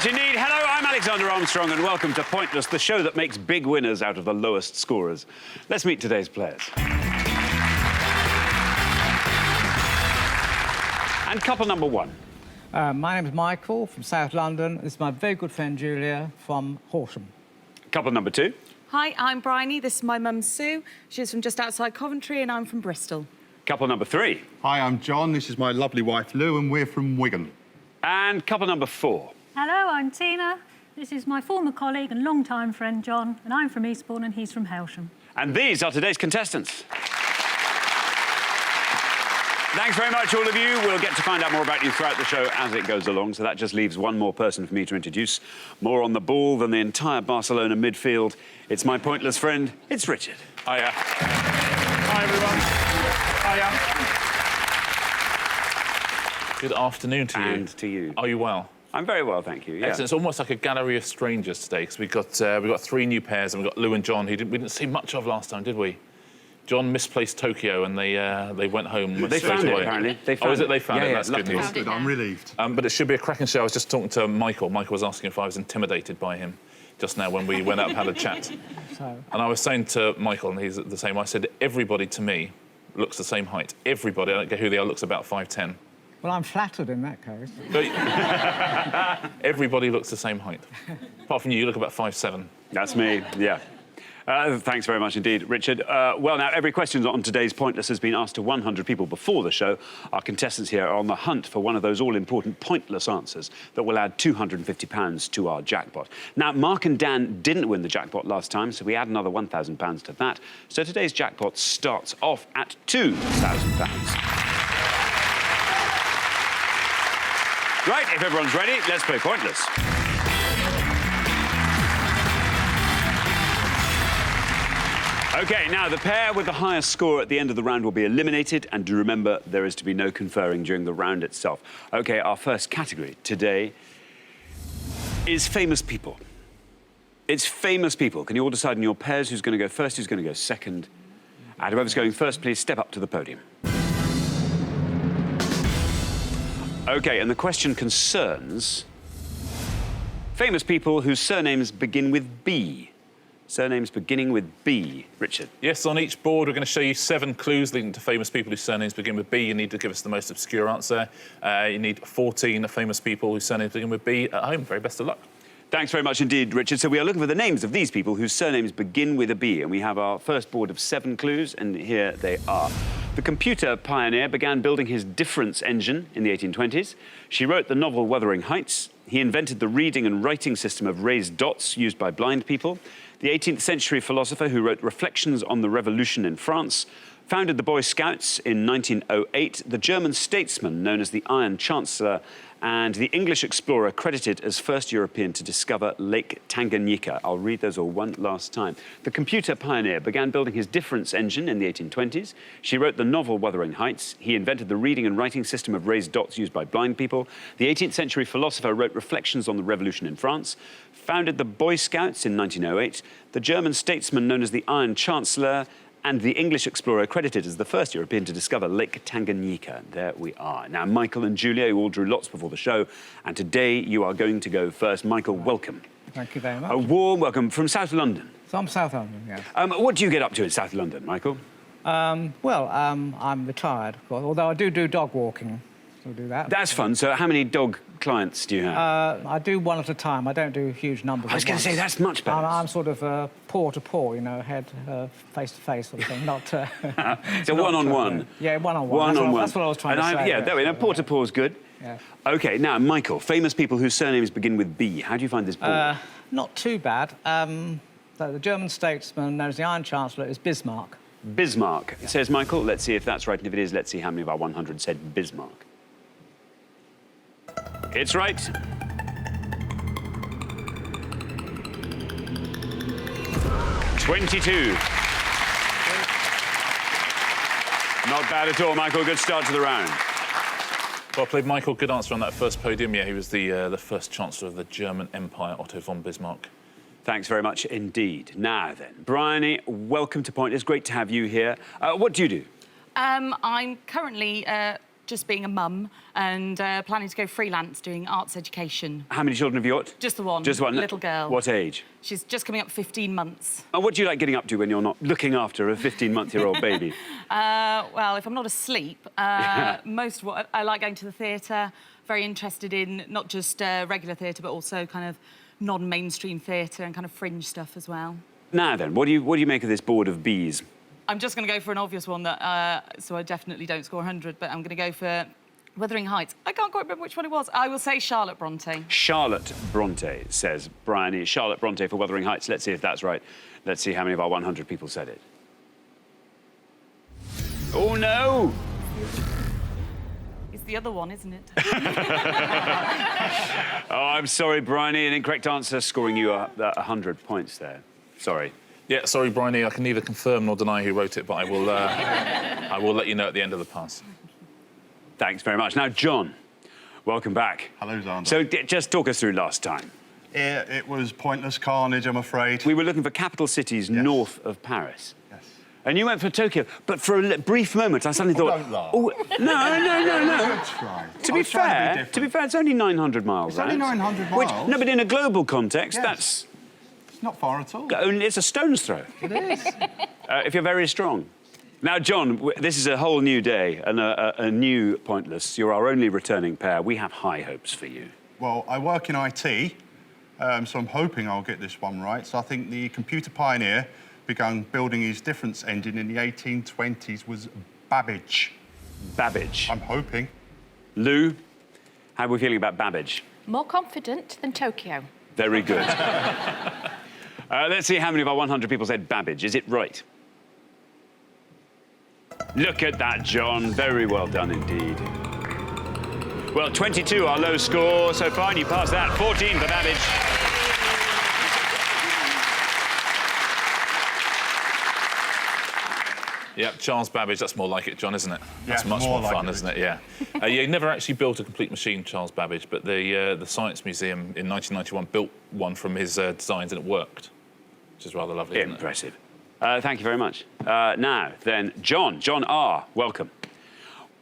much indeed. Hello, I'm Alexander Armstrong, and welcome to Pointless, the show that makes big winners out of the lowest scorers. Let's meet today's players. And couple number one. My name is Michael from South London. This is my very good friend Julia from Horsham. Couple number two. Hi, I'm Bryony. This is my mum, Sue. She's from just outside Coventry, and I'm from Bristol. Couple number three. Hi, I'm John. This is my lovely wife, Lou, and we're from Wigan. And couple number four. Hello, I'm Tina. This is my former colleague and long-time friend, John, and I'm from Eastbourne and he's from Helsham. And these are today's contestants. Thanks very much, all of you. We'll get to find out more about you throughout the show as it goes along, so that just leaves one more person for me to introduce. More on the ball than the entire Barcelona midfield. It's my pointless friend, it's Richard. Hiya. Hi, everyone. Hiya. Good afternoon to you. And to you. Are you well? I'm very well, thank you. Yeah. Excellent. It's almost like a gallery of strangers today, because we got three new pairs, and we've got Lou and John, who we didn't see much of last time, did we? John misplaced Tokyo, and they went home They straight found away. it, apparently. They found oh, is it? They found yeah, it. yeah, That's good news. Good, I'm relieved. But it should be a cracking show. I was just talking to Michael. Michael was asking if I was intimidated by him just now when we went out and had a chat. And I was saying to Michael, and he's the same, I said, everybody to me looks the same height. Everybody, I don't care who they are, looks about 5'10". Well, I'm flattered in that case. Everybody looks the same height. Apart from you, you look about 5'7". That's me, yeah. Thanks very much indeed, Richard. Well, now, every question on today's Pointless has been asked to 100 people before the show. Our contestants here are on the hunt for one of those all-important pointless answers that will add £250 to our jackpot. Now, Mark and Dan didn't win the jackpot last time, so we add another £1,000 to that. So today's jackpot starts off at £2,000. Right, if everyone's ready, let's play Pointless. OK, now, the pair with the highest score at the end of the round will be eliminated, and do remember, there is to be no conferring during the round itself. OK, our first category today is famous people. It's famous people. Can you all decide in your pairs who's going to go first, who's going to go second? And whoever's going first, please step up to the podium. OK, and the question concerns famous people whose surnames begin with B. Surnames beginning with B. Richard. Yes, on each board, we're going to show you 7 clues leading to famous people whose surnames begin with B. You need to give us the most obscure answer. You need 14 famous people whose surnames begin with B at home. Very best of luck. Thanks very much indeed, Richard. So we are looking for the names of these people whose surnames begin with a B, and we have our first board of 7 clues, and here they are. The computer pioneer began building his difference engine in the 1820s. She wrote the novel Wuthering Heights. He invented the reading and writing system of raised dots used by blind people. The 18th century philosopher who wrote Reflections on the Revolution in France, founded the Boy Scouts in 1908, the German statesman known as the Iron Chancellor, and the English explorer credited as first European to discover Lake Tanganyika. I'll read those all one last time. The computer pioneer began building his difference engine in the 1820s. She wrote the novel Wuthering Heights. He invented the reading and writing system of raised dots used by blind people. The 18th century philosopher wrote Reflections on the Revolution in France, founded the Boy Scouts in 1908, the German statesman known as the Iron Chancellor, and the English explorer credited as the first European to discover Lake Tanganyika. There we are. Now, Michael and Julia, you all drew lots before the show, and today you are going to go first. Michael, welcome. Thank you very much. A warm welcome from South London. From South London, yes. What do you get up to in South London, Michael? I'm retired, of course, although I do dog walking. Still do that. That's fun. So how many dog clients do you have? I do one at a time. I don't do huge numbers. I was going to say, that's much better. I'm sort of paw to paw, you know, head face to face sort of thing, not... So one-on-one? Yeah, one-on-one. That's what I was trying to say. Yeah, there we go. Paw to paw is good. Yeah. OK, now, Michael, famous people whose surnames begin with B. How do you find this board? Not too bad. The German statesman known as the Iron Chancellor is Bismarck. Bismarck, says Michael. Let's see if that's right, and if it is, let's see how many of our 100 said Bismarck. It's right. $22. Not bad at all, Michael. Good start to the round. Well played, Michael. Good answer on that first podium. Yeah, he was the first Chancellor of the German Empire, Otto von Bismarck. Thanks very much indeed. Now then, Bryony, welcome to Pointless. Great to have you here. What do you do? I'm currently just being a mum and planning to go freelance doing arts education. How many children have you got? Just the one. Just one. Little girl. What age? She's just coming up 15 months. And what do you like getting up to when you're not looking after a 15-month-year-old baby? Well, if I'm not asleep, most of what I like going to the theatre. Very interested in not just regular theatre, but also kind of non-mainstream theatre and kind of fringe stuff as well. Now then, what do you make of this board of bees? I'm just going to go for an obvious one that, so I definitely don't score 100, but I'm going to go for Wuthering Heights. I can't quite remember which one it was. I will say Charlotte Bronte. Charlotte Bronte, says Bryony. Charlotte Bronte for Wuthering Heights. Let's see if that's right. Let's see how many of our 100 people said it. Oh, no! It's the other one, isn't it? Oh, I'm sorry, Bryony. An incorrect answer, scoring you 100 points there. Sorry. Yeah, sorry, Bryony, I can neither confirm nor deny who wrote it, but I will, I will let you know at the end of the pass. Thanks very much. Now, John, welcome back. Hello, Xander. So, just talk us through last time. It was pointless carnage, I'm afraid. We were looking for capital cities north of Paris. Yes. And you went for Tokyo, but for a brief moment, I suddenly thought... don't laugh. Oh, no. Good try. To be fair, it's only 900 miles, It's only 900 Which, miles? no, but in a global context, Yes. that's... It's not far at all. It's a stone's throw. It is. If you're very strong. Now, John, this is a whole new day and a new Pointless. You're our only returning pair. We have high hopes for you. Well, I work in IT, so I'm hoping I'll get this one right. So I think the computer pioneer began building his difference engine in the 1820s was Babbage. Babbage. I'm hoping. Lou, how are we feeling about Babbage? More confident than Tokyo. Very good. Let's see how many of our 100 people said Babbage. Is it right? Look at that, John. Very well done indeed. Well, 22, our low score so far, and you passed that. 14 for Babbage. Yeah, Charles Babbage, that's more like it, John, isn't it? That's Yeah, much more more like fun, it. isn't it? Yeah. He never actually built a complete machine, Charles Babbage, but the Science Museum in 1991 built one from his designs, and it worked, which is rather lovely, isn't it? Impressive. Thank you very much. Now, then, John R., welcome.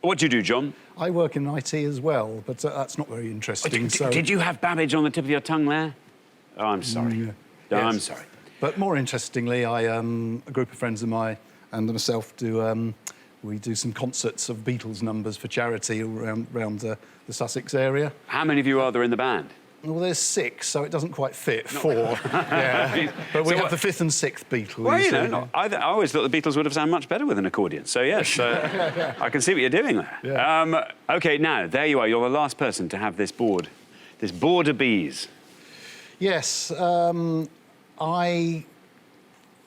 What do you do, John? I work in IT as well, but that's not very interesting. Did you have Babbage on the tip of your tongue there? Oh, I'm sorry. Yeah. No, Yes. I'm sorry. But more interestingly, a group of friends of mine and myself we do some concerts of Beatles numbers for charity around the Sussex area. How many of you are there in the band? Well, there's 6, so it doesn't quite fit. 4. Yeah. But we have the 5th and 6th Beatles. Well, you know, I always thought the Beatles would have sounded much better with an accordion. So, yes, I can see what you're doing there. Yeah. OK, now, there you are. You're the last person to have this board of bees. Yes, I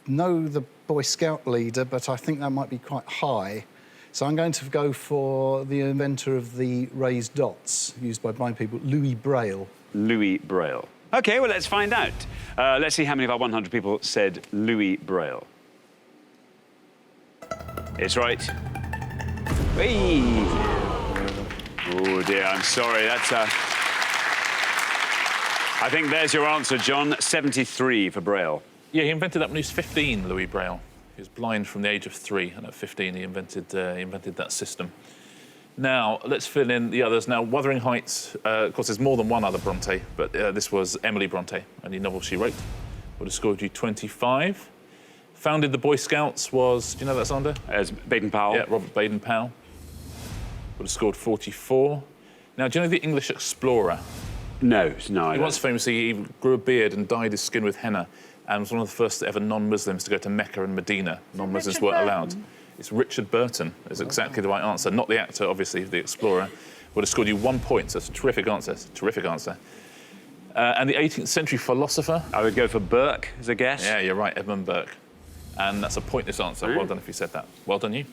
know the Boy Scout leader, but I think that might be quite high. So I'm going to go for the inventor of the raised dots used by blind people, Louis Braille. Louis Braille. OK, well, let's find out. Let's see how many of our 100 people said Louis Braille. It's right. Whee! Oh, dear, I'm sorry. That's I think there's your answer, John. 73 for Braille. Yeah, he invented that when he was 15, Louis Braille. He was blind from the age of 3, and at 15 he invented that system. Now, let's fill in the others. Now, Wuthering Heights, of course, there's more than one other Bronte, but this was Emily Bronte, and the novel she wrote would have scored you 25. Founded the Boy Scouts was, do you know that, Xander? As Baden-Powell. Yeah, Robert Baden-Powell. Would have scored 44. Now, do you know the English explorer? No, I He don't. once famously he grew a beard and dyed his skin with henna, and was one of the first ever non-Muslims to go to Mecca and Medina. Non-Muslims weren't allowed. It's Richard Burton is exactly the right answer. Not the actor, obviously, the explorer. Would have scored you 1 point, so it's a terrific answer. Terrific answer. And the 18th century philosopher? I would go for Burke as a guess. Yeah, you're right, Edmund Burke. And that's a pointless answer. Well done if you said that. Well done, you.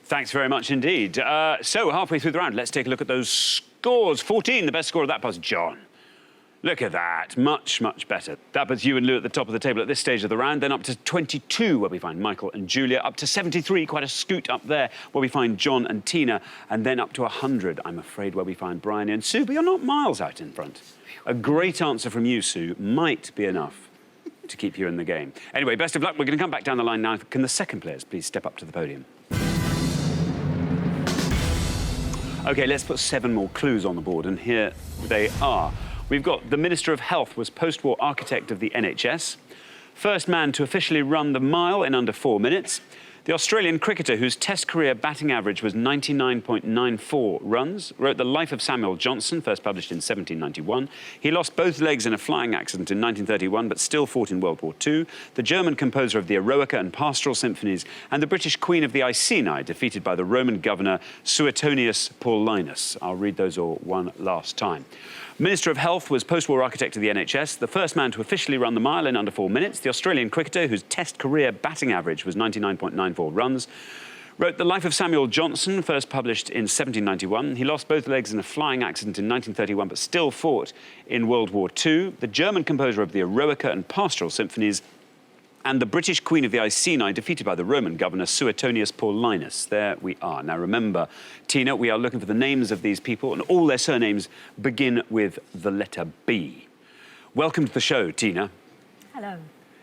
Thanks very much indeed. So, halfway through the round, let's take a look at those scores. 14, the best score of that was John. Look at that, much, much better. That puts you and Lou at the top of the table at this stage of the round, then up to 22, where we find Michael and Julia, up to 73, quite a scoot up there, where we find John and Tina, and then up to 100, I'm afraid, where we find Brian and Sue, but you're not miles out in front. A great answer from you, Sue, might be enough to keep you in the game. Anyway, best of luck. We're going to come back down the line now. Can the second players please step up to the podium? OK, let's put 7 more clues on the board, and here they are. We've got the Minister of Health was post-war architect of the NHS, first man to officially run the mile in under 4 minutes, the Australian cricketer whose Test career batting average was 99.94 runs, wrote The Life of Samuel Johnson, first published in 1791. He lost both legs in a flying accident in 1931, but still fought in World War II. The German composer of the Eroica and Pastoral Symphonies, and the British Queen of the Iceni, defeated by the Roman governor Suetonius Paulinus. I'll read those all one last time. Minister of Health was post-war architect of the NHS, the first man to officially run the mile in under 4 minutes, the Australian cricketer whose Test career batting average was 99.94 runs, wrote The Life of Samuel Johnson, first published in 1791. He lost both legs in a flying accident in 1931, but still fought in World War II. The German composer of the Eroica and Pastoral Symphonies, and the British Queen of the Iceni, defeated by the Roman governor Suetonius Paulinus. There we are. Now remember, Tina, we are looking for the names of these people, and all their surnames begin with the letter B. Welcome to the show, Tina. Hello.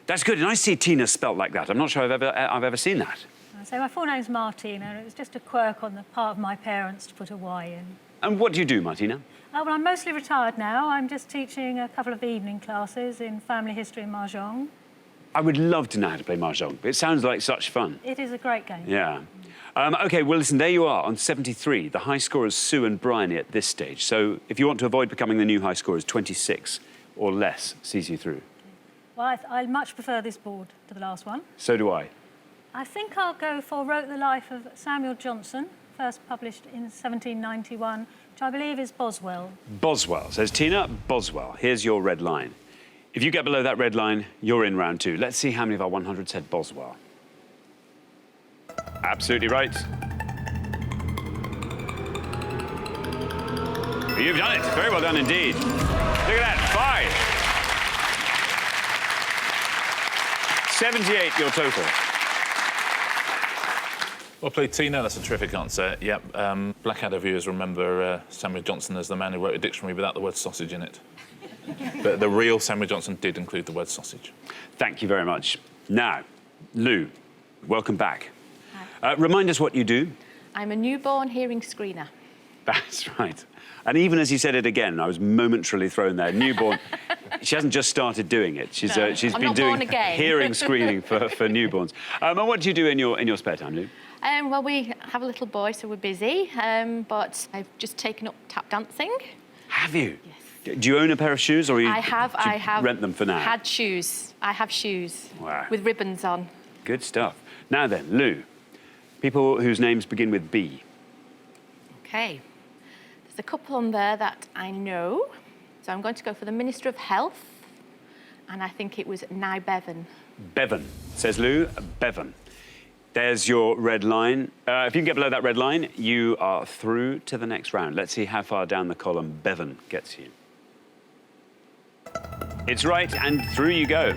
That's good, and I see Tina spelt like that. I'm not sure I've ever seen that. So my full name's Martina. It was just a quirk on the part of my parents to put a Y in. And what do you do, Martina? Well, I'm mostly retired now. I'm just teaching a couple of evening classes in family history and mahjong. I would love to know how to play mahjong. It sounds like such fun. It is a great game. Yeah. OK, well, listen, there you are on 73. The high scorers, Sue and Bryony, at this stage. So if you want to avoid becoming the new high scorers, 26 or less sees you through. Well, I much prefer this board to the last one. So do I. I think I'll go for Wrote the Life of Samuel Johnson, first published in 1791, which I believe is Boswell. Boswell, says Tina. Boswell. Here's your red line. If you get below that red line, you're in round 2. Let's see how many of our 100 said Boswell. Absolutely right. You've done it. Very well done indeed. Look at that. 5. 78 your total. Well played, Tina. That's a terrific answer. Yep. Blackadder viewers remember Samuel Johnson as the man who wrote a dictionary without the word sausage in it. But the real Samuel Johnson did include the word sausage. Thank you very much. Now, Lou, welcome back. Remind us what you do. I'm a newborn hearing screener. That's right. And even as you said it again, I was momentarily thrown there. Newborn. She hasn't just started doing it. She's been doing hearing screening for newborns. And what do you do in your spare time, Lou? Well, we have a little boy, so we're busy. But I've just taken up tap dancing. Have you? Yes. Do you own a pair of shoes, or I have rent them for now? Had shoes. I have shoes. Wow. With ribbons on. Good stuff. Now then, Lou, people whose names begin with B. OK. There's a couple on there that I know. So I'm going to go for the Minister of Health. And I think it was Nye Bevan. Bevan, says Lou. Bevan. There's your red line. If you can get below that red line, you are through to the next round. Let's see how far down the column Bevan gets you. It's right, and through you go.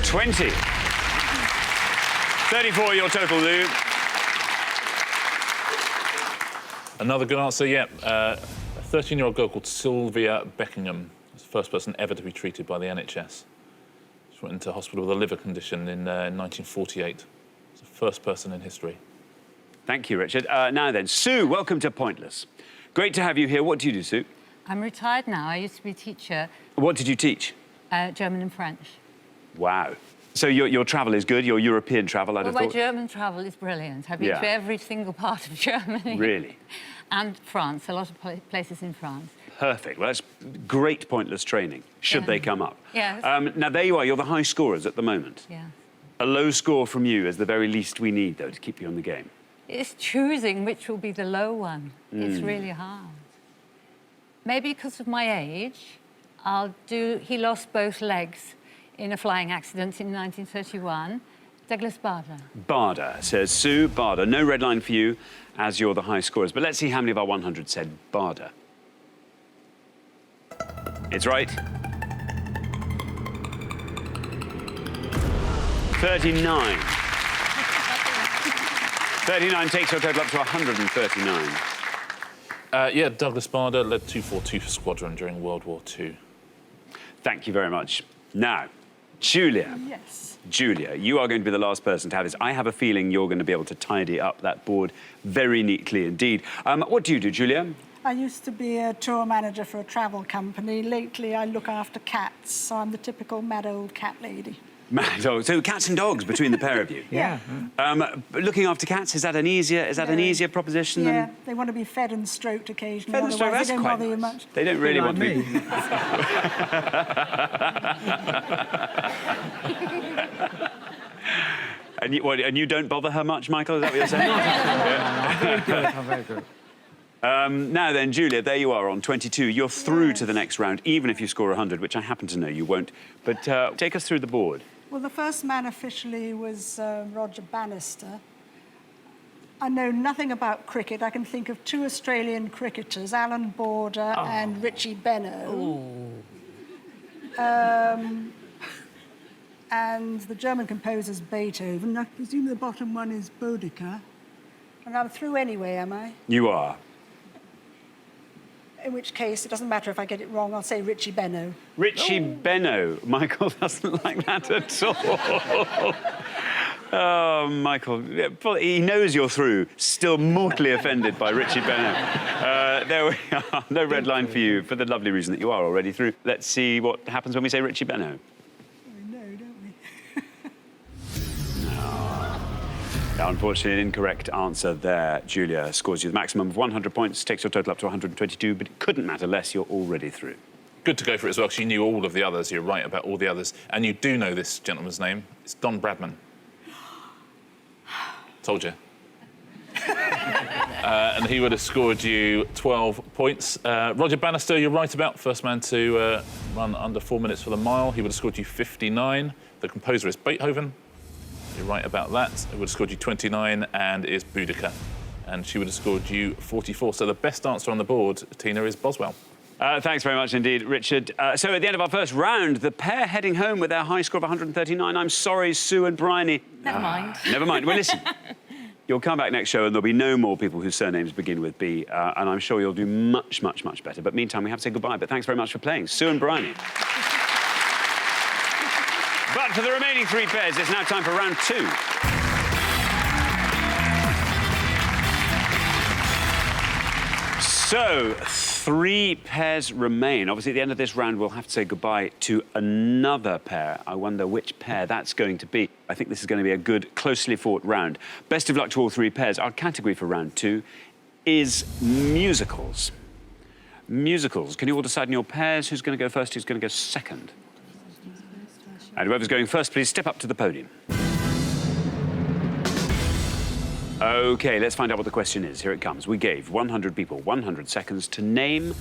20. 34 your total, Lou. Another good answer, yeah. A 13-year-old girl called Sylvia Beckingham was the first person ever to be treated by the NHS. She went into hospital with a liver condition in 1948. It's the first person in history. Thank you, Richard. Now then, Sue, welcome to Pointless. Great to have you here. What do you do, Sue? I'm retired now. I used to be a teacher. What did you teach? German and French. Wow. So your travel is good, your European travel, I'd have My thought? German travel is brilliant. I've been to every single part of Germany. Really? And France, a lot of places in France. Perfect. Well, that's great Pointless training, should they come up. Yes. Now, there you are. You're the high scorers at the moment. Yeah. A low score from you is the very least we need, though, to keep you on the game. It's choosing which will be the low one. It's really hard. Maybe because of my age, I'll do He Lost Both Legs in a flying accident in 1931. Douglas Bader. Bader, says Sue. Bader. No red line for you, as you're the high scorers. But let's see how many of our 100 said Bader. It's right. 39. 39 takes your total up to 139. Yeah, Douglas Bader led 242 Squadron during World War II. Thank you very much. Now, Julia. Yes. Julia, you are going to be the last person to have this. I have a feeling you're going to be able to tidy up that board very neatly indeed. What do you do, Julia? I used to be a tour manager for a travel company. Lately, I look after cats, so I'm the typical mad old cat lady. Mad dog. So cats and dogs between the pair of you. Yeah. Looking after cats, is that an easier proposition Yeah, than... they want to be fed and stroked occasionally. Fed and stroked, otherwise that's they don't quite bother you nice. much. They don't really want to be... And you don't bother her much, Michael? Is that what you're saying? I'm very good. I'm very good. Now then, Julia, there you are on 22. You're through to the next round, even if you score 100, which I happen to know you won't. But take us through the board. Well, the first man officially was Roger Bannister. I know nothing about cricket. I can think of two Australian cricketers, Alan Border and Richie Benaud. And the German composer's Beethoven. I presume the bottom one is Boudicca. And I'm through anyway, am I? You are. In which case, it doesn't matter if I get it wrong, I'll say Richie Benaud. Richie Benaud. Michael doesn't like that at all. Oh, Michael, he knows you're through, still mortally offended by Richie Benaud. There we are. No red line for you, for the lovely reason that you are already through. Let's see what happens when we say Richie Benaud. We know, don't we? Unfortunately, an incorrect answer there. Julia scores you the maximum of 100 points, takes your total up to 122, but it couldn't matter less, you're already through. Good to go for it as well, because you knew all of the others. You're right about all the others. And you do know this gentleman's name. It's Don Bradman. Told you. And he would have scored you 12 points. Roger Bannister, you're right about. First man to run under 4 minutes for the mile. He would have scored you 59. The composer is Beethoven. You're right about that. It would have scored you 29 and is Boudicca. And she would have scored you 44. So the best answer on the board, Tina, is Boswell. Thanks very much indeed, Richard. So at the end of our first round, the pair heading home with their high score of 139. I'm sorry, Sue and Bryony. Never mind. Never mind. Well, listen, you'll come back next show and there'll be no more people whose surnames begin with B, and I'm sure you'll do much, much, much better. But meantime, we have to say goodbye. But thanks very much for playing, Sue and Bryony. But for the remaining three pairs, it's now time for round two. So, three pairs remain. Obviously, at the end of this round, we'll have to say goodbye to another pair. I wonder which pair that's going to be. I think this is going to be a good, closely fought round. Best of luck to all three pairs. Our category for round two is musicals. Musicals. Can you all decide in your pairs who's going to go first, who's going to go second? And whoever's going first, please step up to the podium. OK, let's find out what the question is. Here it comes. We gave 100 people 100 seconds to name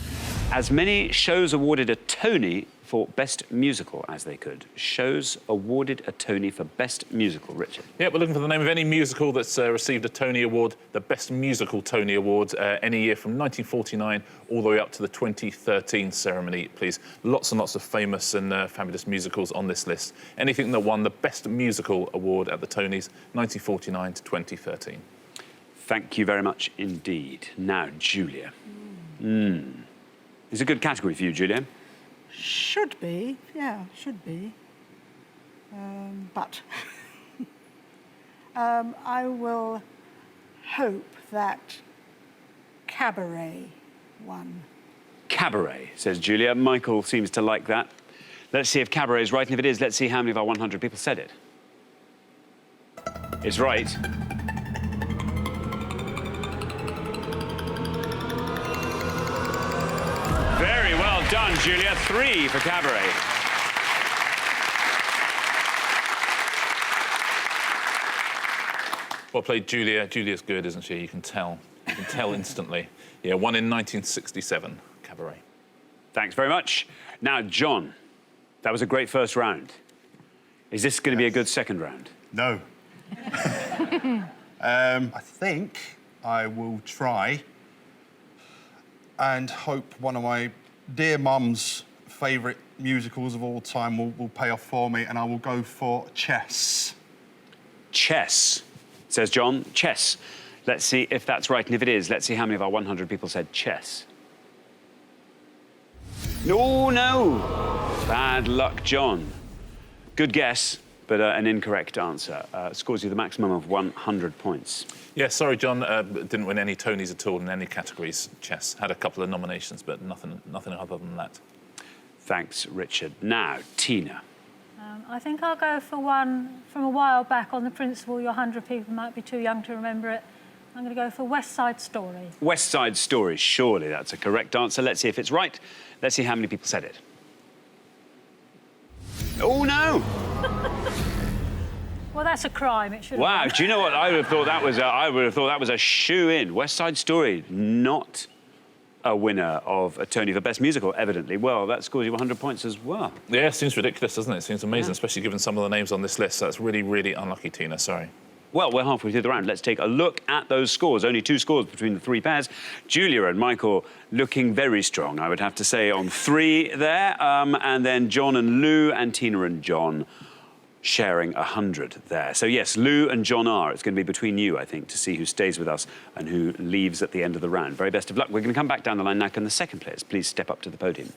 as many shows awarded a Tony for Best Musical as they could. Shows awarded a Tony for Best Musical. Richard? Yeah, we're looking for the name of any musical that's received a Tony Award, the Best Musical Tony Award, any year from 1949 all the way up to the 2013 ceremony, please. Lots and lots of famous and fabulous musicals on this list. Anything that won the Best Musical Award at the Tonys, 1949 to 2013. Thank you very much indeed. Now, Julia. It's a good category for you, Julia. Should be, yeah, should be. But I will hope that Cabaret won. Cabaret, says Julia. Michael seems to like that. Let's see if Cabaret is right, and if it is, let's see how many of our 100 people said it. It's right. Very well done, Julia. 3 for Cabaret. Well played, Julia. Julia's good, isn't she? You can tell. You can tell instantly. Yeah, won in 1967, Cabaret. Thanks very much. Now, John, that was a great first round. Is this going to be a good second round? No. I think I will try and hope one of my dear mum's favourite musicals of all time will pay off for me, and I will go for Chess. Chess, says John. Chess. Let's see if that's right, and if it is, let's see how many of our 100 people said chess. No, no. Bad luck, John. Good guess, but an incorrect answer. Scores you the maximum of 100 points. Yeah, sorry, John. Didn't win any Tonys at all in any categories. Chess had a couple of nominations, but nothing other than that. Thanks, Richard. Now, Tina. I think I'll go for one from a while back on the principle your 100 people might be too young to remember it. I'm going to go for West Side Story. West Side Story, surely that's a correct answer. Let's see if it's right. Let's see how many people said it. Oh, no! Well, that's a crime. It should. Wow, do you know what? I would have thought that was a shoe-in. West Side Story, not a winner of a Tony for Best Musical, evidently. Well, that scores you 100 points as well. Yeah, it seems ridiculous, doesn't it? It seems amazing, especially given some of the names on this list. That's really, really unlucky, Tina. Sorry. Well, we're halfway through the round. Let's take a look at those scores. Only 2 scores between the 3 pairs. Julia and Michael looking very strong, I would have to say, on 3 there. And then John and Lou and Tina and John sharing 100 there. So, yes, Lou and John are. It's going to be between you, I think, to see who stays with us and who leaves at the end of the round. Very best of luck. We're going to come back down the line now. Can the second players please step up to the podium?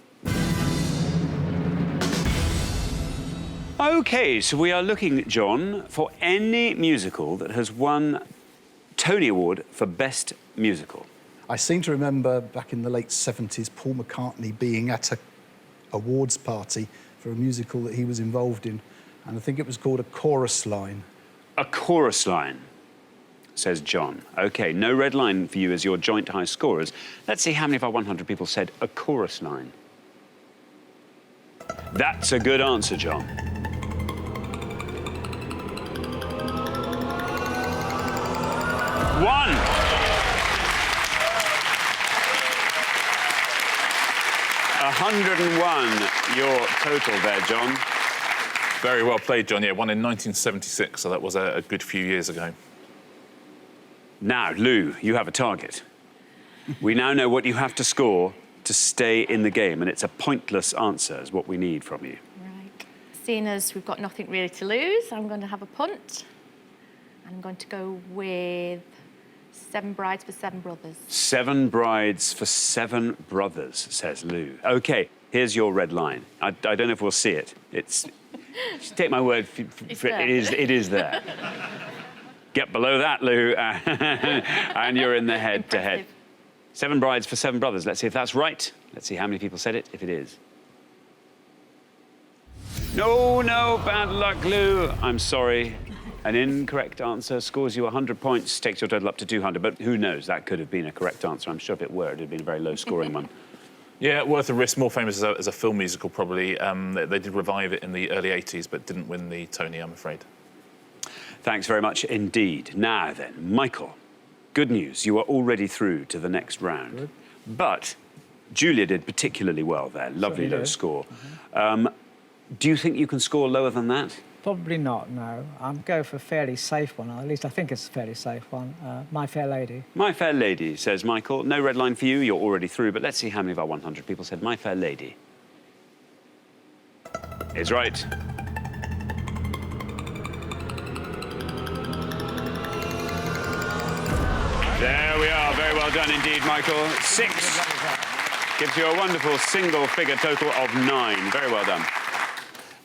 OK, so we are looking, John, for any musical that has won Tony Award for Best Musical. I seem to remember back in the late 70s, Paul McCartney being at a awards party for a musical that he was involved in, and I think it was called A Chorus Line. A chorus line, says John. OK, no red line for you as your joint high scorers. Let's see how many of our 100 people said A Chorus Line. That's a good answer, John. One. 101, your total there, John. Very well played, John. Yeah, won in 1976, so that was a good few years ago. Now, Lou, you have a target. We now know what you have to score to stay in the game, and it's a pointless answer is what we need from you. Right. Seeing as we've got nothing really to lose, I'm going to have a punt. I'm going to go with 7 Brides for 7 Brothers. 7 Brides for 7 Brothers, says Lou. OK, here's your red line. I don't know if we'll see it. It's... Just take my word for it. It is there. Get below that, Lou, and you're in the head-to-head. 7 Brides for 7 Brothers. Let's see if that's right. Let's see how many people said it, if it is. No, bad luck, Lou. I'm sorry. An incorrect answer scores you 100 points, takes your total up to 200. But who knows? That could have been a correct answer. I'm sure if it were, it would have been a very low-scoring one. Yeah, Worth a Risk, more famous as a film musical, probably. They did revive it in the early 80s, but didn't win the Tony, I'm afraid. Thanks very much indeed. Now then, Michael, good news. You are already through to the next round. Good. But Julia did particularly well there. Lovely low score. Do you think you can score lower than that? Probably not, no. I'm going for a fairly safe one. At least I think it's a fairly safe one. My Fair Lady. My Fair Lady, says Michael. No red line for you. You're already through. But let's see how many of our 100 people said My Fair Lady. It's right. There we are. Very well done indeed, Michael. 6 gives you a wonderful single-figure total of 9. Very well done.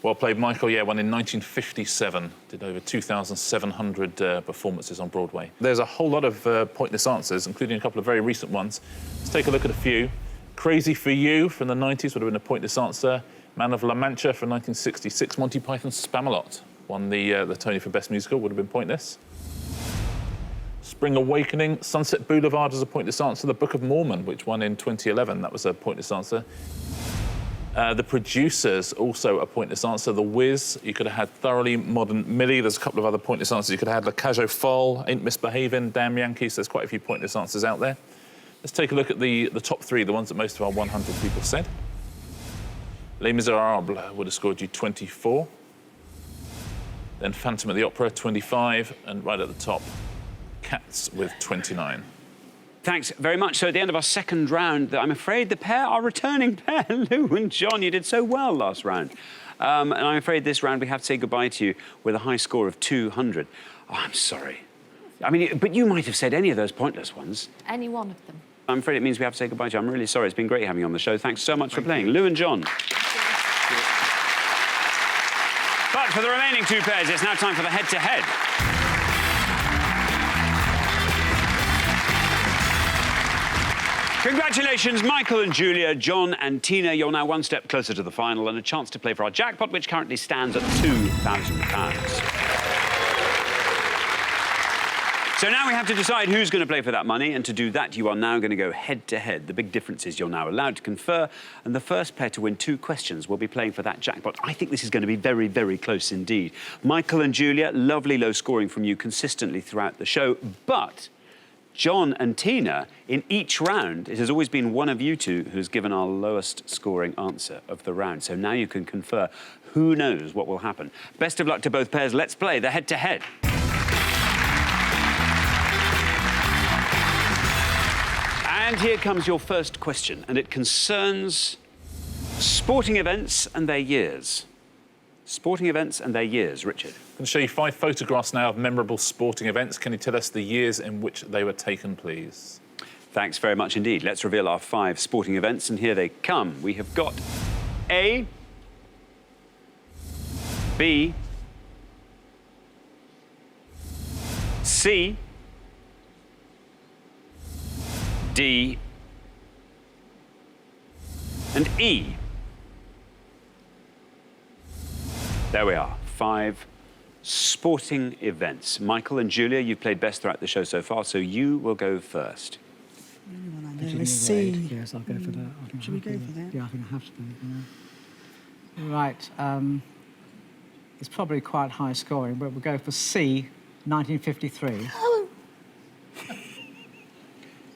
Well played, Michael. Yeah, won in 1957. Did over 2,700 performances on Broadway. There's a whole lot of pointless answers, including a couple of very recent ones. Let's take a look at a few. Crazy for You from the 90s would have been a pointless answer. Man of La Mancha from 1966. Monty Python's Spamalot won the Tony for Best Musical, would have been pointless. Spring Awakening, Sunset Boulevard was a pointless answer. The Book of Mormon, which won in 2011, that was a pointless answer. The Producers, also a pointless answer. The Wiz, you could have had Thoroughly Modern Millie. There's a couple of other pointless answers. You could have had La Cage aux Folles, Ain't Misbehavin', Damn Yankees. There's quite a few pointless answers out there. Let's take a look at the top 3, the ones that most of our 100 people said. Les Miserables would have scored you 24. Then Phantom of the Opera, 25. And right at the top, Cats with 29. Thanks very much. So at the end of our second round, I'm afraid the pair are returning pair. Lou and John, you did so well last round. And I'm afraid this round we have to say goodbye to you with a high score of 200. Oh, I'm sorry. I mean, but you might have said any of those pointless ones. Any one of them. I'm afraid it means we have to say goodbye to you. I'm really sorry. It's been great having you on the show. Thanks so much for playing. Lou and John. But for the remaining two pairs, it's now time for the head-to-head. Congratulations, Michael and Julia, John and Tina. You're now one step closer to the final and a chance to play for our jackpot, which currently stands at £2,000. So now we have to decide who's going to play for that money, and to do that, you are now going to go head-to-head. The big difference is you're now allowed to confer, and the first pair to win 2 questions will be playing for that jackpot. I think this is going to be very, very close indeed. Michael and Julia, lovely low scoring from you consistently throughout the show, but John and Tina, in each round, it has always been one of you two who's given our lowest scoring answer of the round. So now you can confer. Who knows what will happen? Best of luck to both pairs. Let's play the head-to-head. And here comes your first question, and it concerns sporting events and their years. Sporting events and their years. Richard. I'm going to show you 5 photographs now of memorable sporting events. Can you tell us the years in which they were taken, please? Thanks very much indeed. Let's reveal our 5 sporting events, and here they come. We have got A, B, C, D, and E. There we are, 5 sporting events. Michael and Julia, you've played best throughout the show so far, so you will go first. Let's see. Yes, I'll go for that. Should we go for that? Yeah, I think I have to do it. Right. It's probably quite high scoring, but we'll go for C, 1953.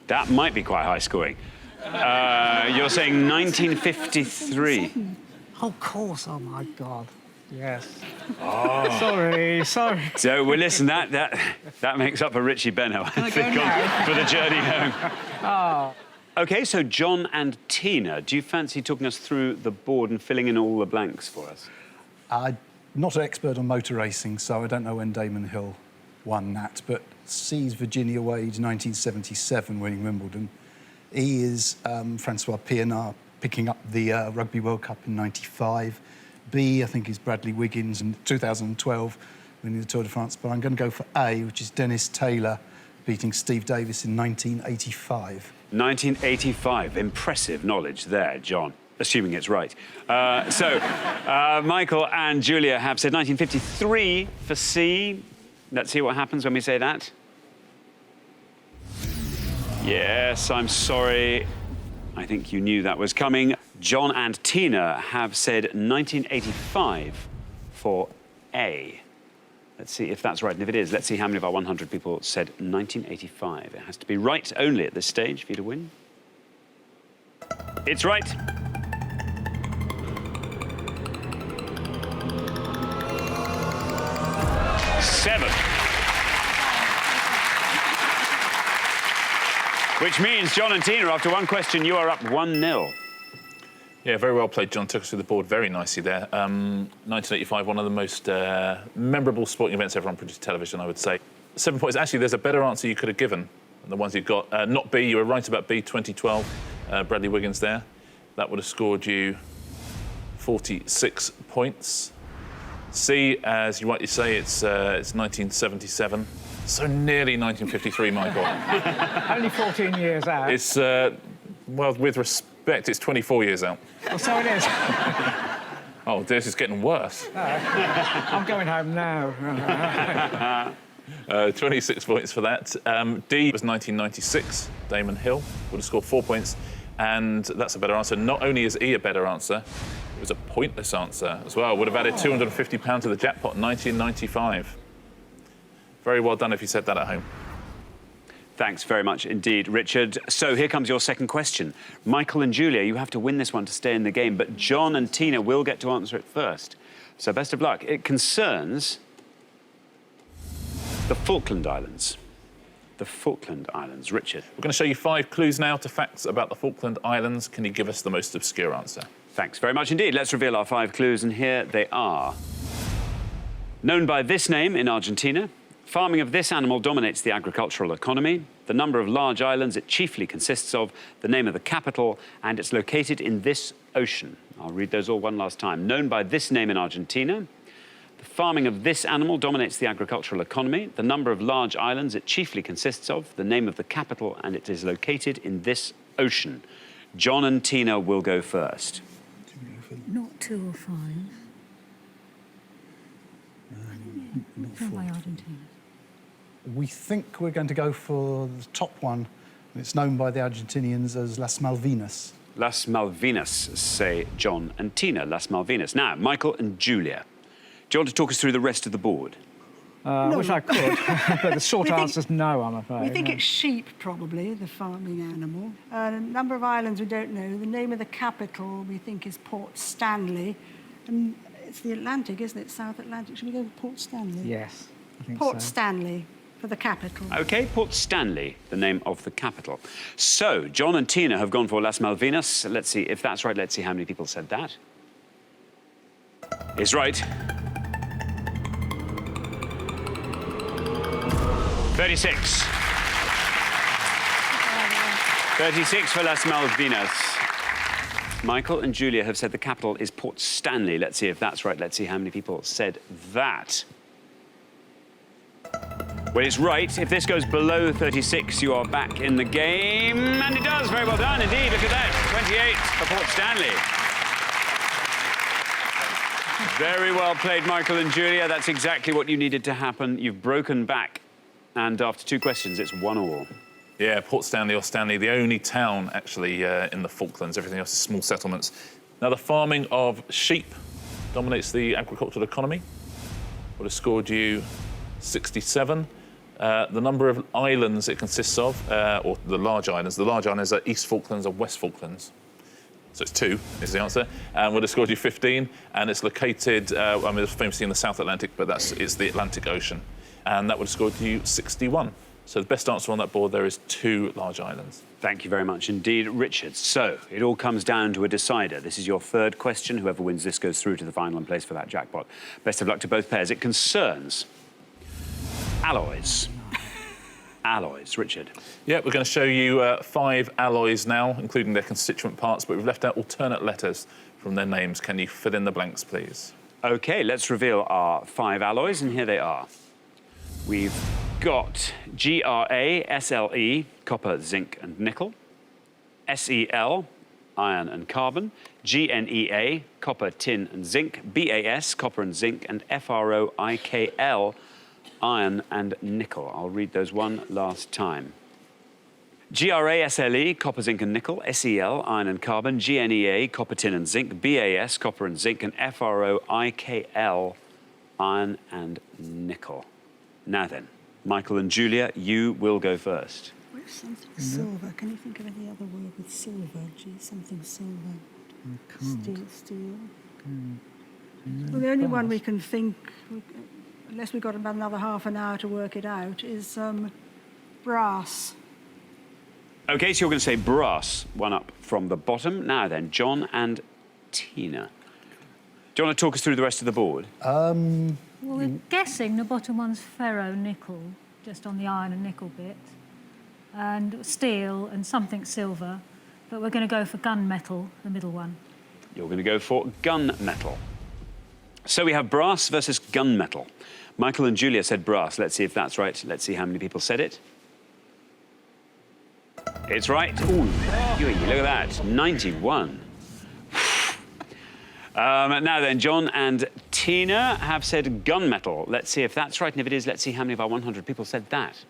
That might be quite high scoring. You're saying 1953. Oh, of course. Oh, my God. Yes. Oh. Sorry. So, well, listen, that makes up for Richie Benno, I think, for the journey home. Oh. OK, so John and Tina, do you fancy talking us through the board and filling in all the blanks for us? I'm not an expert on motor racing, so I don't know when Damon Hill won that, but C's Virginia Wade, 1977, winning Wimbledon. E is Francois Pienaar picking up the Rugby World Cup in 95. B, I think, is Bradley Wiggins in 2012, winning the Tour de France. But I'm going to go for A, which is Dennis Taylor beating Steve Davis in 1985. 1985. Impressive knowledge there, John, assuming it's right. Michael and Julia have said 1953 for C. Let's see what happens when we say that. Yes, I'm sorry. I think you knew that was coming. John and Tina have said 1985 for A. Let's see if that's right, and if it is, let's see how many of our 100 people said 1985. It has to be right only at this stage for you to win. It's right. Seven. Which means, John and Tina, after one question, you are up 1-0. Yeah, very well played, John. Took us through the board very nicely there. 1985, one of the most memorable sporting events ever on British television, I would say. 7 points. Actually, there's a better answer you could have given than the ones you got. Not B, you were right about B, 2012. Bradley Wiggins there. That would have scored you 46 points. C, as you rightly say, it's 1977. So nearly 1953, Michael. Only 14 years out. It's, well, with respect, it's 24 years out. Well, so it is. Oh, this is getting worse. I'm going home now. 26 points for that. D was 1996. Damon Hill would have scored 4 points. And that's a better answer. Not only is E a better answer, it was a pointless answer as well. Would have added £250 to the jackpot in 1995. Very well done if you said that at home. Thanks very much indeed, Richard. So here comes your second question. Michael and Julia, you have to win this one to stay in the game, but John and Tina will get to answer it first. So best of luck. It concerns the Falkland Islands. The Falkland Islands. Richard. We're going to show you 5 clues now to facts about the Falkland Islands. Can you give us the most obscure answer? Thanks very much indeed. Let's reveal our 5 clues, and here they are. Known by this name in Argentina, farming of this animal dominates the agricultural economy. The number of large islands it chiefly consists of, the name of the capital, and it's located in this ocean. I'll read those all one last time. Known by this name in Argentina, The farming of this animal dominates the agricultural economy. The number of large islands it chiefly consists of. The name of the capital, and it is located in this ocean. John and Tina will go first. Not 2 or 5. Not By Argentina. We think we're going to go for the top one. It's known by the Argentinians as Las Malvinas. Las Malvinas, say John and Tina. Las Malvinas. Now, Michael and Julia. Do you want to talk us through the rest of the board? I wish I could, but the short answer is no, I'm afraid. We think no. it's sheep, probably, the farming animal. A number of islands we don't know. The name of the capital we think is Port Stanley. And it's the Atlantic, isn't it? South Atlantic. Should we go for Port Stanley? Yes, I think Port so. Stanley for the capital. OK, Port Stanley, the name of the capital. So, John and Tina have gone for Las Malvinas. Let's see if that's right. Let's see how many people said that. It's right. 36. 36 for Las Malvinas. Michael and Julia have said the capital is Port Stanley. Let's see if that's right. Let's see how many people said that. Well, it's right. If this goes below 36, you are back in the game. And it does. Very well done indeed. Look at that. 28 for Port Stanley. Very well played, Michael and Julia. That's exactly what you needed to happen. You've broken back. And after 2 questions, it's 1-1. Yeah, Port Stanley or Stanley, the only town, actually, in the Falklands. Everything else is small settlements. Now, the farming of sheep dominates the agricultural economy. Would have scored you 67. The number of islands it consists of, or the large islands are East Falklands and West Falklands. So it's 2 is the answer. And would have scored you 15. And it's located, I mean, it's famously in the South Atlantic, but it's the Atlantic Ocean. And that would have scored you 61. So the best answer on that board there is 2 large islands. Thank you very much indeed, Richard. So it all comes down to a decider. This is your 3rd question. Whoever wins this goes through to the final and plays for that jackpot. Best of luck to both pairs. It concerns alloys. Alloys, Richard. Yeah, we're going to show you 5 alloys now, including their constituent parts, but we've left out alternate letters from their names. Can you fill in the blanks, please? OK, let's reveal our 5 alloys, and here they are. We've got GRA-SLE, copper, zinc and nickel. SEL, iron and carbon. GNEA, copper, tin and zinc. BAS, copper and zinc. And FROIKL, iron and nickel. I'll read those one last time. GRA-SLE, copper, zinc and nickel. SEL, iron and carbon. GNEA, copper, tin and zinc. BAS, copper and zinc. And FROIKL, iron and nickel. Now then, Michael and Julia, you will go first. Where's something silver? Can you think of any other word with silver? Gee, something silver. Steel. Well, the only one we can think, unless we've got about another half an hour to work it out, is brass. OK, so you're going to say brass, one up from the bottom. Now then, John and Tina. Do you want to talk us through the rest of the board? Well, we're guessing the bottom one's ferro-nickel, just on the iron and nickel bit, and steel and something silver, but we're going to go for gunmetal, the middle one. You're going to go for gunmetal. So we have brass versus gunmetal. Michael and Julia said brass. Let's see if that's right. Let's see how many people said it. It's right. Ooh, look at that, 91. Now then, John and Tina have said gunmetal. Let's see if that's right, and if it is, let's see how many of our 100 people said that.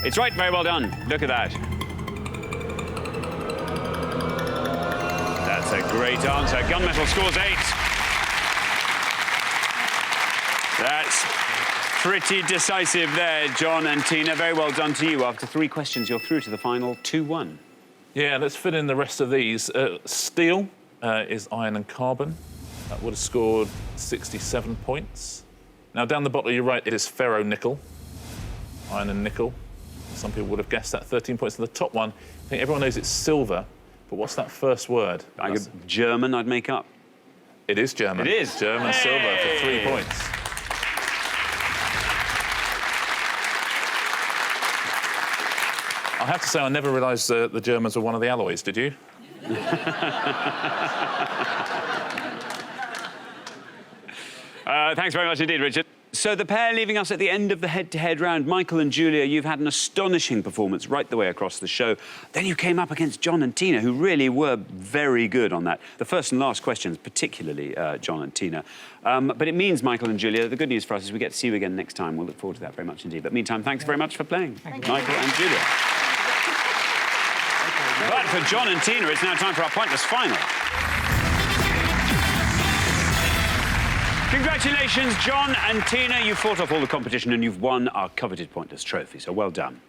It's right, very well done. Look at that. That's a great answer. Gunmetal scores 8. That's pretty decisive there, John and Tina. Very well done to you. After 3 questions, you're through to the final 2-1. Yeah, let's fit in the rest of these. Steel is iron and carbon. That would have scored 67 points. Now, down the bottom, you're right, it is ferro-nickel. Iron and nickel. Some people would have guessed that, 13 points. And the top one, I think everyone knows it's silver, but what's that first word? German, I'd make up. It is German. It is. German silver for 3 points. I have to say, I never realised the Germans were one of the alloys, did you? Thanks very much indeed, Richard. So the pair leaving us at the end of the head-to-head round, Michael and Julia, you've had an astonishing performance right the way across the show. Then you came up against John and Tina, who really were very good on that. The first and last questions, particularly John and Tina. But it means, Michael and Julia, the good news for us is we get to see you again next time. We'll look forward to that very much indeed. But meantime, thanks very much for playing, Michael and Julia. But for John and Tina, it's now time for our Pointless Final. Congratulations, John and Tina. You fought off all the competition and you've won our coveted Pointless trophy, so well done.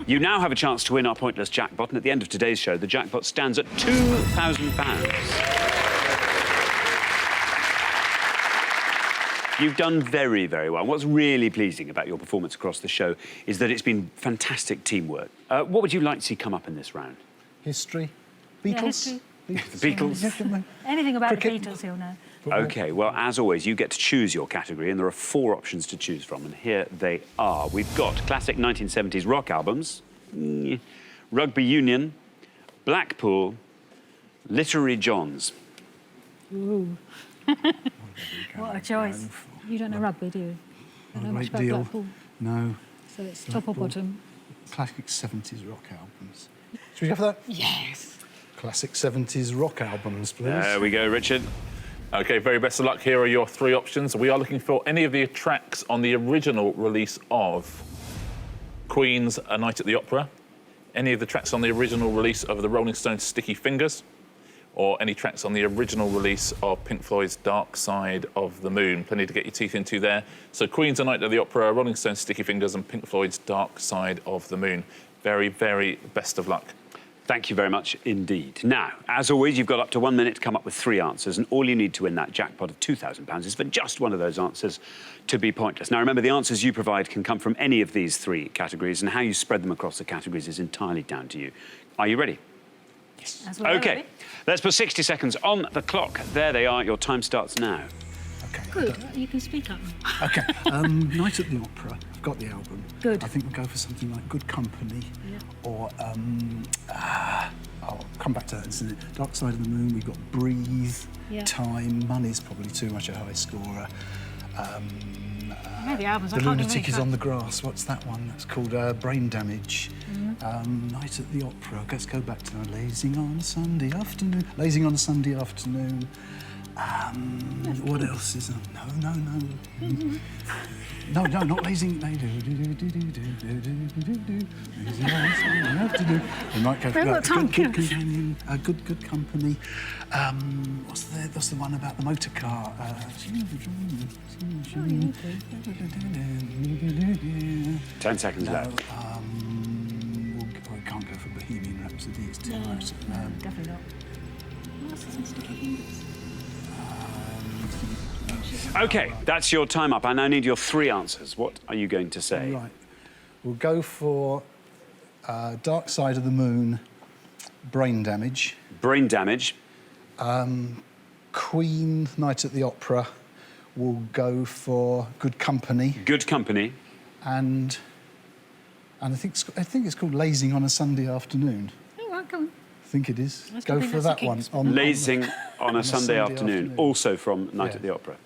You now have a chance to win our Pointless jackpot, and at the end of today's show, the jackpot stands at £2,000. You've done very, very well. What's really pleasing about your performance across the show is that it's been fantastic teamwork. What would you like to see come up in this round? History? Yeah, Beatles? history. The Beatles? Anything about Cricket. the Beatles, he'll know. OK, well, as always, you get to choose your category, and there are 4 options to choose from, and here they are. We've got classic 1970s rock albums, rugby union, Blackpool, literary Johns. Ooh. What a choice. You don't know rugby, do you? Don't know much about Blackpool. No. So it's top or bottom? Classic 70s rock albums. Should we go for that? Yes. Classic 70s rock albums, please. There we go, Richard. OK, very best of luck. Here are your 3 options. We are looking for any of the tracks on the original release of Queen's A Night at the Opera, any of the tracks on the original release of the Rolling Stones' Sticky Fingers, or any tracks on the original release of Pink Floyd's Dark Side of the Moon. Plenty to get your teeth into there. So Queen's A Night at the Opera, Rolling Stones' Sticky Fingers, and Pink Floyd's Dark Side of the Moon. Very, very best of luck. Thank you very much indeed. Now, as always, you've got up to 1 minute to come up with 3 answers, and all you need to win that jackpot of £2,000 is for just one of those answers to be pointless. Now, remember, the answers you provide can come from any of these 3 categories, and how you spread them across the categories is entirely down to you. Are you ready? Yes. OK, let's put 60 seconds on the clock. There they are. Your time starts now. OK. Good. You can speak up. OK. Night at the Opera. I've got the album. Good. I think we'll go for something like Good Company. Yeah. Or, I'll come back to that, isn't it? Dark Side of the Moon, we've got Breathe, Yeah. Time, Money's probably too much a high scorer. The albums, I The can't Lunatic remember. is on the Grass. What's that one? That's called Brain Damage. Night at the Opera. Let's go back to Lazing on a Sunday Afternoon. Lazing on a Sunday Afternoon. What else is on? No. No, not Lazing. We might go for We've got that. time, Good Companion. Good Company. What's the one about the motor car? 10 seconds left. We can't go for Bohemian Rhapsody. It's too much. Definitely not. What else is in Sticky Fingers? OK, that's your time up. I now need your 3 answers. What are you going to say? Right. We'll go for Dark Side of the Moon, Brain Damage. Brain Damage. Queen, Night at the Opera. We'll go for Good Company. Good Company. And I think it's called Lazing on a Sunday Afternoon. All right, come on. I think it is. Let's Go think for that's that the one. King's Lazing on a Sunday afternoon, afternoon. also from Night at the Yeah. Opera.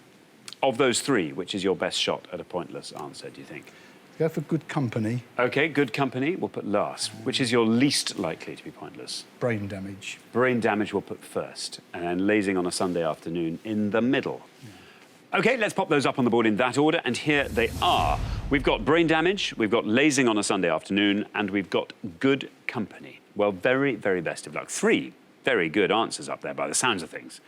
Of those 3, which is your best shot at a pointless answer, do you think? Go for Good Company, OK, Good Company we'll put last. Which is your least likely to be pointless? Brain Damage. Brain Damage we'll put first, and then Lazing on a Sunday afternoon in the middle. OK, let's pop those up on the board in that order, and here they are. We've got Brain Damage, we've got Lazing on a Sunday afternoon, and we've got Good Company. Well, very, very best of luck. 3 very good answers up there by the sounds of things.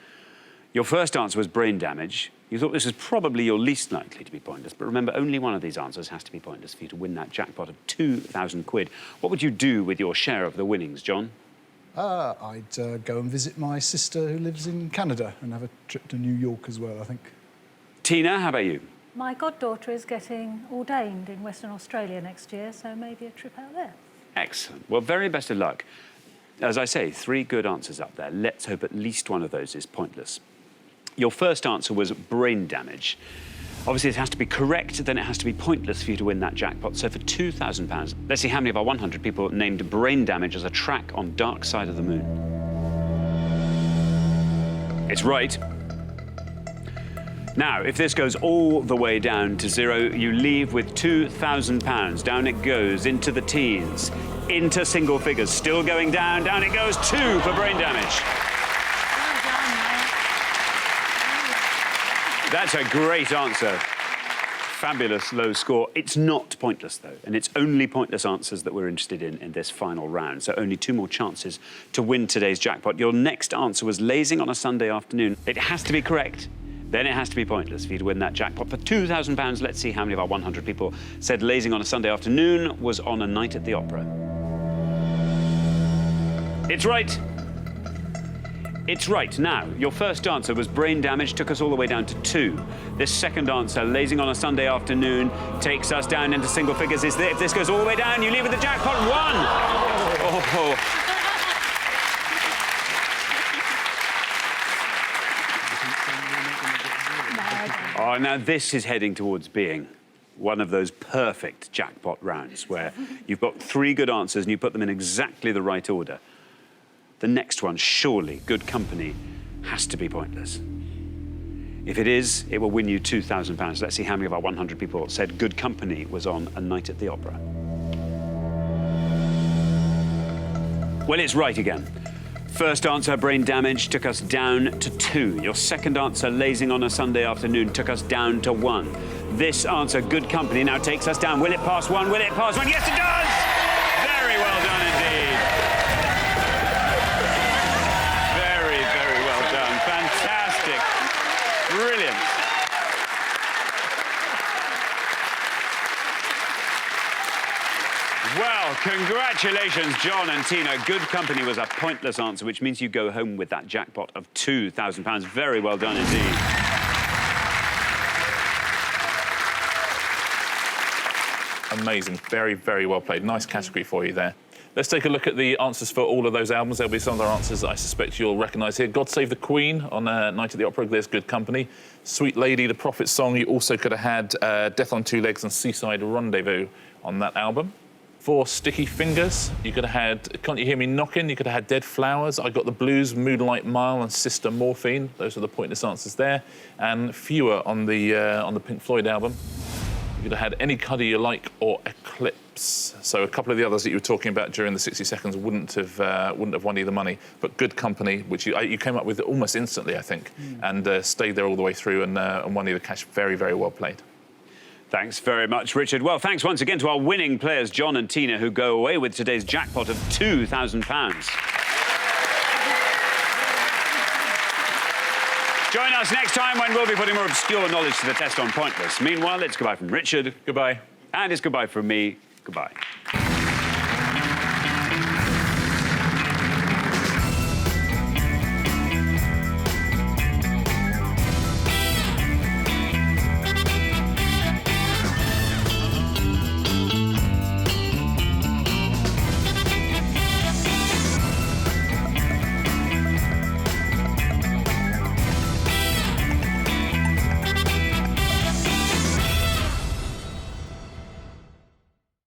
Your first answer was Brain Damage. You thought this was probably your least likely to be pointless, but remember, only one of these answers has to be pointless for you to win that jackpot of £2,000. What would you do with your share of the winnings, John? I'd go and visit my sister who lives in Canada and have a trip to New York as well, I think. Tina, how about you? My goddaughter is getting ordained in Western Australia next year, so maybe a trip out there. Excellent. Well, very best of luck. As I say, 3 good answers up there. Let's hope at least one of those is pointless. Your first answer was Brain Damage. Obviously, it has to be correct, then it has to be pointless for you to win that jackpot. So for £2,000, let's see how many of our 100 people named Brain Damage as a track on Dark Side of the Moon. It's right. Now, if this goes all the way down to 0, you leave with £2,000. Down it goes, into the teens, into single figures, still going down, down it goes, 2 for Brain Damage. That's a great answer. Fabulous low score. It's not pointless, though, and it's only pointless answers that we're interested in this final round, so only 2 more chances to win today's jackpot. Your next answer was lazing on a Sunday afternoon. It has to be correct. Then it has to be pointless for you to win that jackpot. For £2,000, let's see how many of our 100 people said lazing on a Sunday afternoon was on a night at the opera. It's right. It's right. Now, your first answer was Brain Damage, took us all the way down to 2. This second answer, lazing on a Sunday afternoon, takes us down into single figures. If this goes all the way down, you leave with the jackpot 1. Oh. Oh, now this is heading towards being one of those perfect jackpot rounds where you've got 3 good answers and you put them in exactly the right order. The next one, surely, Good Company, has to be pointless. If it is, it will win you £2,000. Let's see how many of our 100 people said Good Company was on a night at the opera. Well, it's right again. First answer, Brain Damage, took us down to 2. Your second answer, lazing on a Sunday afternoon, took us down to 1. This answer, Good Company, now takes us down. Will it pass 1? Will it pass 1? Yes, it does! Very well done indeed. Very, very well done. Fantastic. Brilliant. Well, congratulations, John and Tina. Good Company was a pointless answer, which means you go home with that jackpot of £2,000. Very well done indeed. Amazing. Very, very well played. Nice category for you there. Let's take a look at the answers for all of those albums. There'll be some other answers that I suspect you'll recognise here. God Save the Queen on Night at the Opera, there's Good Company. Sweet Lady, the Prophet Song. You also could have had Death on Two Legs and Seaside Rendezvous on that album. For Sticky Fingers, you could have had Can't You Hear Me Knocking? You could have had Dead Flowers, I Got the Blues, Moonlight Mile and Sister Morphine. Those are the pointless answers there. And fewer on the Pink Floyd album. You could have had Any Colour You Like or Eclipse. So a couple of the others that you were talking about during the 60 seconds wouldn't have won you the money. But Good Company, which you came up with almost instantly, I think, and stayed there all the way through and won you the cash. Very, very well played. Thanks very much, Richard. Well, thanks once again to our winning players, John and Tina, who go away with today's jackpot of £2,000. Join us next time when we'll be putting more obscure knowledge to the test on Pointless. Meanwhile, it's goodbye from Richard. Goodbye. And it's goodbye from me. Goodbye.